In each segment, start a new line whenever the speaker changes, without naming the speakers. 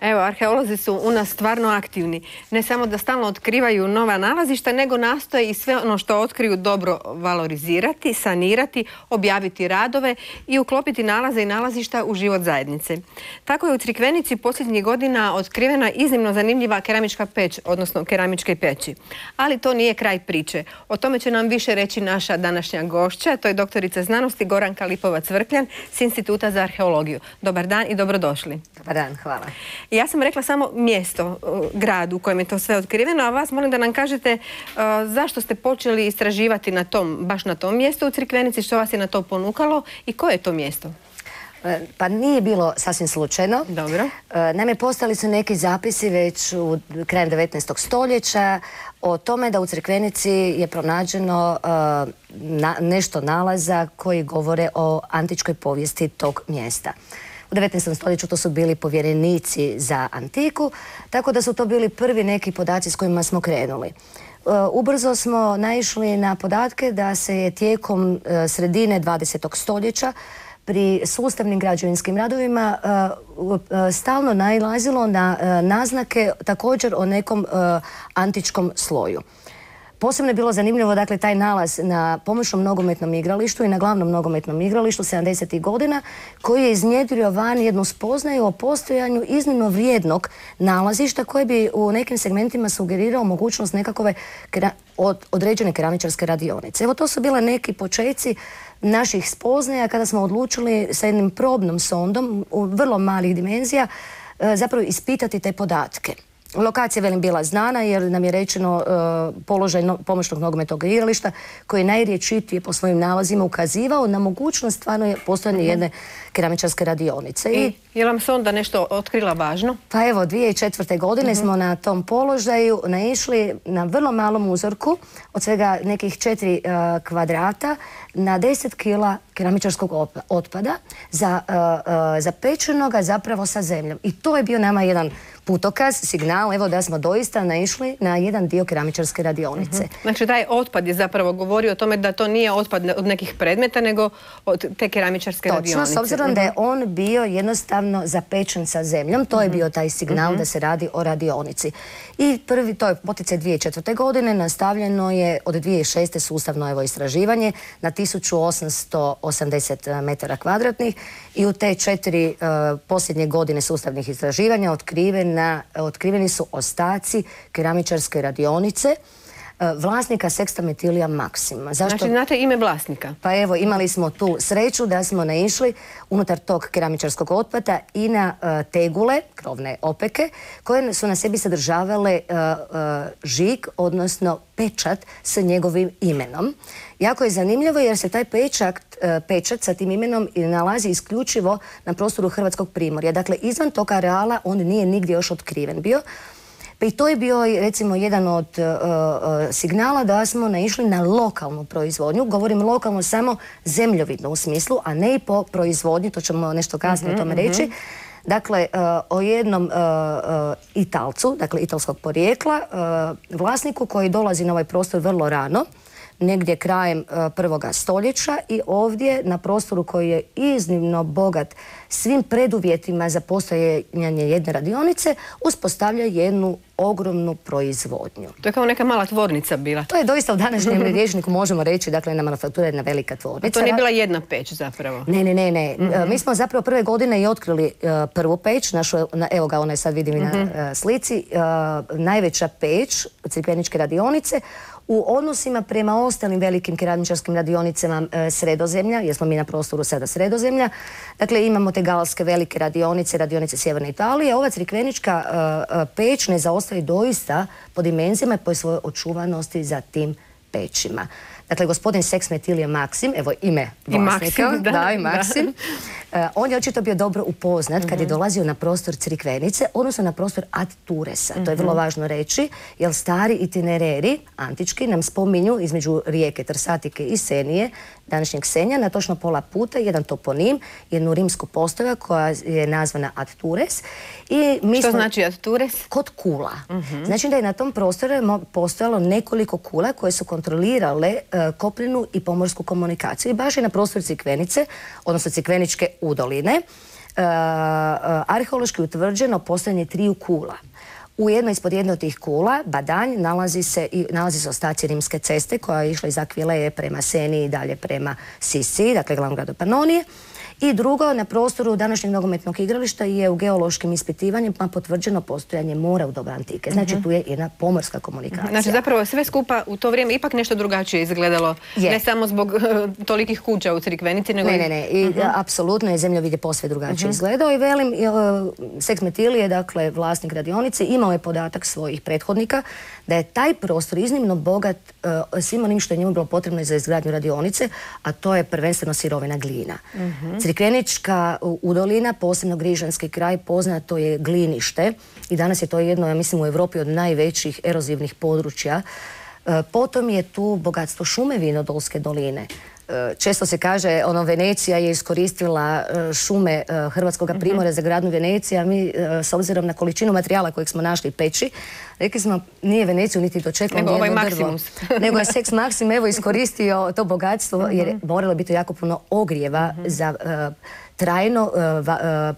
Evo, arheolozi su u nas stvarno aktivni. Ne samo da stalno otkrivaju nova nalazišta, nego nastoje i sve ono što otkriju dobro valorizirati, sanirati, objaviti radove i uklopiti nalaze i nalazišta u život zajednice. Tako je u Crikvenici posljednjih godina otkrivena iznimno zanimljiva keramička peć, odnosno keramičke peći. Ali to nije kraj priče. O tome će nam više reći naša današnja gošća. To je doktorica znanosti Goranka Lipovac-Vrkljan s Instituta za arheologiju. Dobar dan i dobrodošli.
Dobar dan, hvala.
Ja sam rekla samo mjesto, grad u kojem je to sve otkriveno, a vas molim da nam kažete zašto ste počeli istraživati baš na tom mjestu u Crikvenici, što vas je na to ponukalo i koje je to mjesto?
Pa nije bilo sasvim slučajno.
Dobro.
Naime, postali su neki zapisi već krajem 19. stoljeća o tome da u Crikvenici je pronađeno nešto nalaza koji govore o antičkoj povijesti tog mjesta. U 19. stoljeću to su bili povjerenici za antiku, tako da su to bili prvi neki podaci s kojima smo krenuli. Ubrzo smo naišli na podatke da se je tijekom sredine 20. stoljeća pri sustavnim građevinskim radovima stalno nailazilo na naznake također o nekom antičkom sloju. Posebno je bilo zanimljivo, dakle, taj nalaz na pomoćnom nogometnom igralištu i na glavnom nogometnom igralištu 70. godina, koji je iznjedrio van jednu spoznaju o postojanju iznimno vrijednog nalazišta koje bi u nekim segmentima sugerirao mogućnost nekakve određene keramičarske radionice. Evo, to su bile neki počeci naših spoznaja kada smo odlučili sa jednim probnom sondom u vrlo malih dimenzija zapravo ispitati te podatke. Lokacija, velim, bila znana jer nam je rečeno položaj pomoćnog nogometnog igrališta koji je najriječitije po svojim nalazima ukazivao na mogućnost stvarno postojanja jedne keramičarske radionice.
I je vam se onda nešto otkrila važno?
Pa evo, 2004. godine smo na tom položaju naišli na vrlo malom uzorku od svega nekih 4 kvadrata na 10 kila keramičarskog otpada zapečenoga zapravo sa zemljom. I to je bio nama jedan putokaz, signal, evo, da smo doista naišli na jedan dio keramičarske radionice.
Znači, taj otpad je zapravo govorio o tome da to nije otpad od nekih predmeta, nego od te keramičarske radionice.
Točno, s obzirom da je on bio jednostavno zapečen sa zemljom, to je bio taj signal da se radi o radionici. I prvi, to je poticaj 2004. godine, nastavljeno je od 2006. sustavno evo istraživanje na 1880 metara kvadratnih i u te 4 posljednje godine sustavnih istraživanja otkriveni su ostaci keramičarske radionice vlasnika Sexta Metilija Maxima.
Znači, znate ime vlasnika?
Pa evo, imali smo tu sreću da smo naišli unutar tog keramičarskog otpada i na tegule, krovne opeke, koje su na sebi sadržavale žig, odnosno pečat sa njegovim imenom. Jako je zanimljivo jer se taj pečat sa tim imenom nalazi isključivo na prostoru Hrvatskog primorja. Dakle, izvan tog areala on nije nigdje još otkriven bio. Pa i to je bio, recimo, jedan od signala da smo naišli na lokalnu proizvodnju. Govorim lokalno samo zemljovidno u smislu, a ne i po proizvodnji, to ćemo nešto kasnije o tome reći. Dakle, o jednom Italcu, dakle italskog porijekla, vlasniku koji dolazi na ovaj prostor vrlo rano, negdje krajem 1. stoljeća i ovdje na prostoru koji je iznimno bogat svim preduvjetima za postojanje jedne radionice uspostavlja jednu ogromnu proizvodnju.
To je kao neka mala tvornica bila.
To je doista u današnjem rječniku možemo reći, dakle, jedna manufaktura, jedna velika tvornica.
A to nije bila jedna peć zapravo?
Ne. Mi smo zapravo prve godine i otkrili prvu peć, evo ga, ona je sad vidim na slici, najveća peć Crikveničke radionice u odnosima prema ostalim velikim keramičarskim radionicama Sredozemlja, jer smo mi na prostoru sada Sredozemlja. Dakle, imamo te galske velike radionice Sjeverne Italije. Ova Crikvenička peć ne zaostaje doista po dimenzijama i po svojoj očuvanosti za tim pećima. Dakle, gospodin Sexta Metilija Maxim, evo ime vlasnika. I Maxim. On je očito bio dobro upoznat kad je dolazio na prostor Crikvenice, odnosno na prostor Ad Turesa. To je vrlo važno reći, jer stari itinereri, antički, nam spominju između rijeke Trsatike i Senije, današnjeg Senja, na točno pola puta, jedan toponim, jednu rimsku postavu koja je nazvana Ad Tures.
Što znači Ad Tures?
Kod kula. Znači da je na tom prostoru postojalo nekoliko kula koje su kontrolirale kopnenu i pomorsku komunikaciju. I baš je na prostoru Crikvenice, odnosno Crikveničke udoline, arheološki utvrđeno postojanje 3 kula. Ispod jedne od tih kula, Badanj, nalazi se ostaci rimske ceste koja je išla iz Akvileje prema Seni i dalje prema Sisiji, dakle glavnom gradu Panonije. I drugo, na prostoru današnjeg nogometnog igrališta je u geološkim ispitivanjima potvrđeno postojanje mora u doba antike. Znači tu je jedna pomorska komunikacija.
Znači zapravo sve skupa u to vrijeme ipak nešto drugačije izgledalo. Ne samo zbog tolikih kuća u Crikvenici, nego...
Ne. Apsolutno je zemljovid je posve drugačije izgledao i velim, Seks Metilije, dakle vlasnik radionice, imao je podatak svojih prethodnika da je taj prostor iznimno bogat svim onim što je njemu bilo potrebno za izgradnju radionice, a to je prvenstveno sirovina glina. Crikvenička udolina, posebno Grižanski kraj, poznato je glinište i danas je to jedno, ja mislim, u Europi od najvećih erozivnih područja. Potom je tu bogatstvo šume Vinodolske doline. Često se kaže, Venecija je iskoristila šume Hrvatskog primorja za gradnju Venecije, a mi, s obzirom na količinu materijala kojeg smo našli peći, rekli smo, nije Veneciju niti dočekalo nijedno drvo. Nego je Seks Maksim iskoristio to bogatstvo jer je moralo biti jako puno ogrijeva za trajno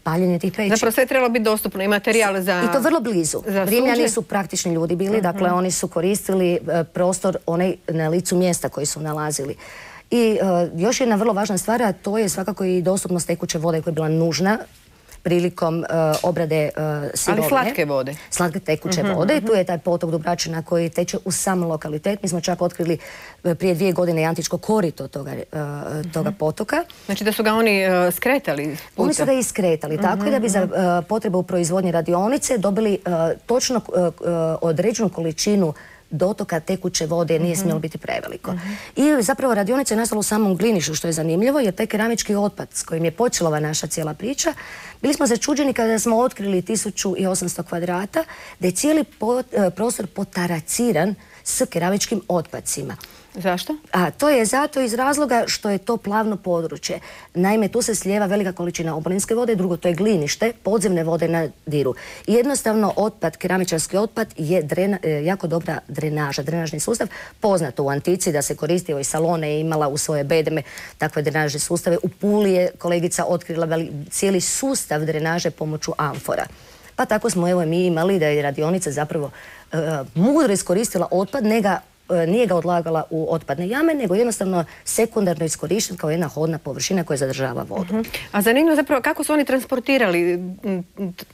paljenje tih peći.
Zapravo sve je trebalo biti dostupno i materijal za...
I to vrlo blizu. Rimljani su praktični ljudi bili, dakle oni su koristili prostor onaj na licu mjesta koji su nalazili. I još jedna vrlo važna stvar, a to je svakako i dostupnost tekuće vode koja je bila nužna prilikom obrade sirovine.
Ali slatke vode.
Slatke tekuće vode. Tu je taj potok Dubračina koji teče u sam lokalitet. Mi smo čak otkrili prije 2 godine i antičko korito toga potoka.
Znači da su ga oni skretali?
Oni su ga i skretali. Tako je da bi za potrebu proizvodnje radionice dobili točno određenu količinu dotoka tekuće vode, nije smjelo biti preveliko. I zapravo radionica je nastala u samom gliništu, što je zanimljivo, jer taj keramički otpad s kojim je počela ova naša cijela priča, bili smo začuđeni kada smo otkrili 1800 kvadrata, da je cijeli prostor potaraciran s keramičkim otpadcima.
Zašto?
To je zato iz razloga što je to plavno područje. Naime, tu se slijeva velika količina oborinske vode, drugo to je glinište, podzemne vode na diru. I jednostavno otpad, keramičarski otpad je jako dobra drenaža, drenažni sustav. Poznato u antici da se koristio i Salone je imala u svoje bedeme takve drenažne sustave. U Puli je kolegica otkrila cijeli sustav drenaže pomoću amfora. Pa tako smo evo mi imali da je radionica zapravo mudro iskoristila otpad, nije ga odlagala u otpadne jame, nego jednostavno sekundarno iskorišten kao jedna hodna površina koja zadržava vodu.
A zanimljivo zapravo kako su oni transportirali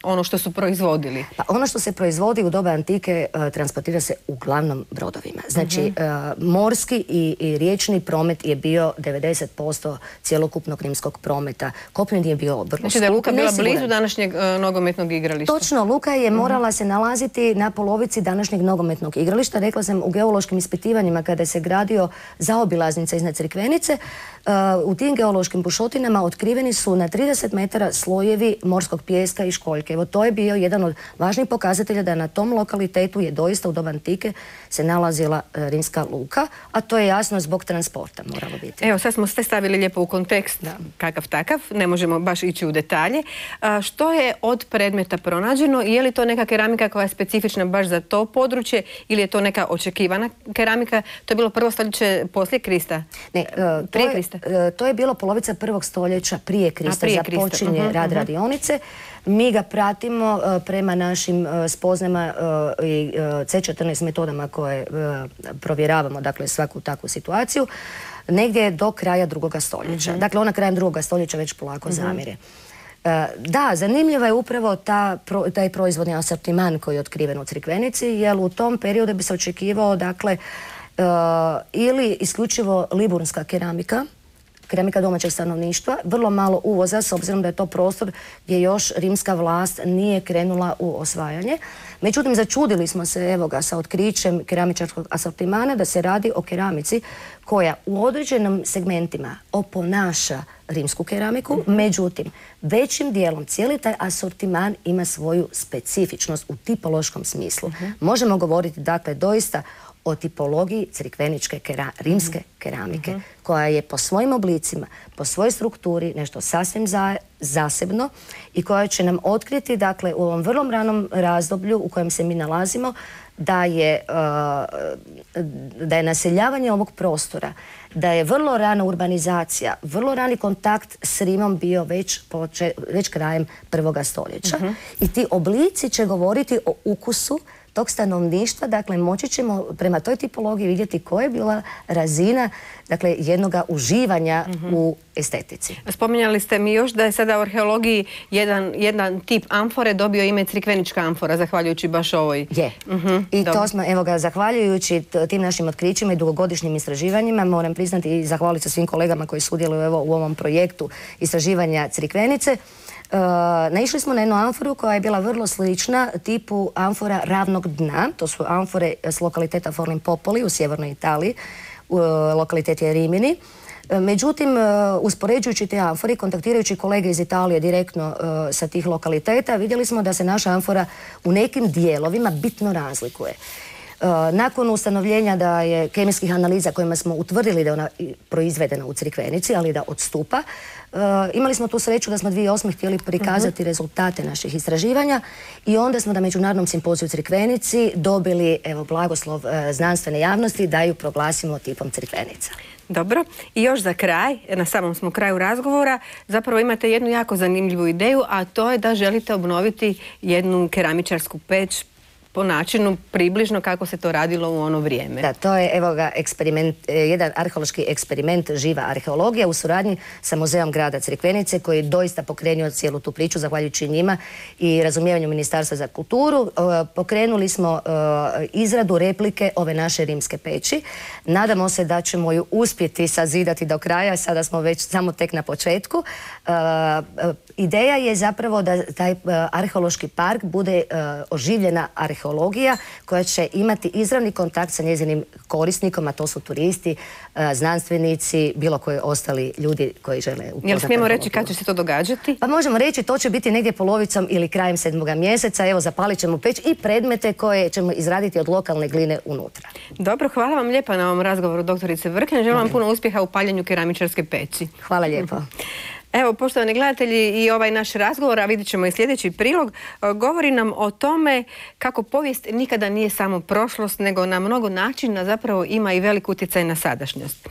ono što su proizvodili?
Pa ono što se proizvodi u doba antike transportira se uglavnom brodovima. Znači, morski i riječni promet je bio 90% cjelokupnog rimskog prometa. Kopneni je bio vrlo skup.
Znači da je luka bila blizu današnjeg nogometnog igrališta?
Točno, luka je morala se nalaziti na polovici današnjeg nogometnog igrališta. Rekla sam, u geološkim ispitivanjima kada se gradio zaobilaznica iznad Crikvenice, u tim geološkim bušotinama otkriveni su na 30 metara slojevi morskog pijeska i školjke. Evo, to je bio jedan od važnijih pokazatelja da na tom lokalitetu je doista u doba antike se nalazila rimska luka, a to je jasno zbog transporta moralo biti.
Evo, sad smo sve stavili lijepo u kontekst, kakav takav, ne možemo baš ići u detalje. Što je od predmeta pronađeno i je li to neka keramika koja je specifična baš za to područje ili je to neka očekivana keramika? To je bilo prvo stoljeće poslije Krista?
Ne,
prije Krista?
To je bilo polovica 1. stoljeća prije Krista, započinje rad radionice. Mi ga pratimo prema našim spoznajama i C14 metodama koje provjeravamo, dakle, svaku takvu situaciju, negdje do kraja 2. stoljeća. Dakle, ona krajem 2. stoljeća već polako zamire. Da, zanimljiva je upravo taj proizvodni asortiman koji je otkriven u Crikvenici, jer u tom periodu bi se očekivao, dakle, ili isključivo liburnska keramika, keramika domaćeg stanovništva, vrlo malo uvoza, s obzirom da je to prostor gdje još rimska vlast nije krenula u osvajanje. Međutim, začudili smo se, evo ga, sa otkrićem keramičarskog asortimana da se radi o keramici koja u određenim segmentima oponaša rimsku keramiku, međutim, većim dijelom cijeli taj asortiman ima svoju specifičnost u tipološkom smislu. Možemo govoriti, dakle, doista o tipologiji crikveničke rimske keramike, koja je po svojim oblicima, po svojoj strukturi nešto sasvim zasebno i koja će nam otkriti, dakle, u ovom vrlo ranom razdoblju u kojem se mi nalazimo, da je naseljavanje ovog prostora, da je vrlo rana urbanizacija, vrlo rani kontakt s Rimom bio već krajem 1. stoljeća. I ti oblici će govoriti o ukusu tog stanovništva, dakle moći ćemo prema toj tipologiji vidjeti koja je bila razina, dakle, jednoga uživanja u estetici.
Spominjali ste mi još da je sada u arheologiji jedan tip amfore dobio ime crikvenička amfora, zahvaljujući baš ovoj.
Je. I to smo, evo ga, zahvaljujući tim našim otkrićima i dugogodišnjim istraživanjima, moram priznati i zahvaliti se svim kolegama koji sudjeluju u ovom projektu istraživanja crikvenice. Naišli smo na jednu amforu koja je bila vrlo slična tipu amfora ravnog dna. To su amfore s lokaliteta Forlì Popoli u sjevernoj Italiji. Lokalitet je Rimini. Međutim, uspoređujući te amfore, kontaktirajući kolege iz Italije direktno sa tih lokaliteta, vidjeli smo da se naša amfora u nekim dijelovima bitno razlikuje. Nakon ustanovljenja da je kemijskih analiza kojima smo utvrdili da je ona proizvedena u Crikvenici, ali da odstupa, imali smo tu sreću da smo 2008. htjeli prikazati rezultate naših istraživanja i onda smo na Međunarodnom simpoziju u Crikvenici dobili blagoslov znanstvene javnosti da ju proglasimo tipom Crikvenica.
Dobro. I još za kraj, na samom smo kraju razgovora, zapravo imate jednu jako zanimljivu ideju, a to je da želite obnoviti jednu keramičarsku peć po načinu približno kako se to radilo u ono vrijeme.
Da, to je, evo ga, jedan arheološki eksperiment Živa arheologija u suradnji sa Muzeom grada Crikvenice, koji je doista pokrenuo cijelu tu priču, zahvaljujući njima i razumijevanju Ministarstva za kulturu. Pokrenuli smo izradu replike ove naše rimske peći. Nadamo se da ćemo ju uspjeti sazidati do kraja, sada smo već samo tek na početku. Ideja je zapravo da taj arheološki park bude oživljena arheologija koja će imati izravni kontakt sa njezinim korisnikom, a to su turisti, znanstvenici, bilo koji ostali ljudi koji žele upoznati.
Jel smijemo reći kad će se to događati?
Pa možemo reći, to će biti negdje polovicom ili krajem 7. mjeseca. Evo, zapalit ćemo peć i predmete koje ćemo izraditi od lokalne gline unutra.
Dobro, hvala vam lijepa na ovom razgovoru, doktorice Vrkljan. Želim vam puno uspjeha u paljenju keramičarske peći.
Hvala lijepo.
Evo, poštovani gledatelji, i ovaj naš razgovor, a vidjet ćemo i sljedeći prilog, govori nam o tome kako povijest nikada nije samo prošlost, nego na mnogo načina zapravo ima i velik utjecaj na sadašnjost.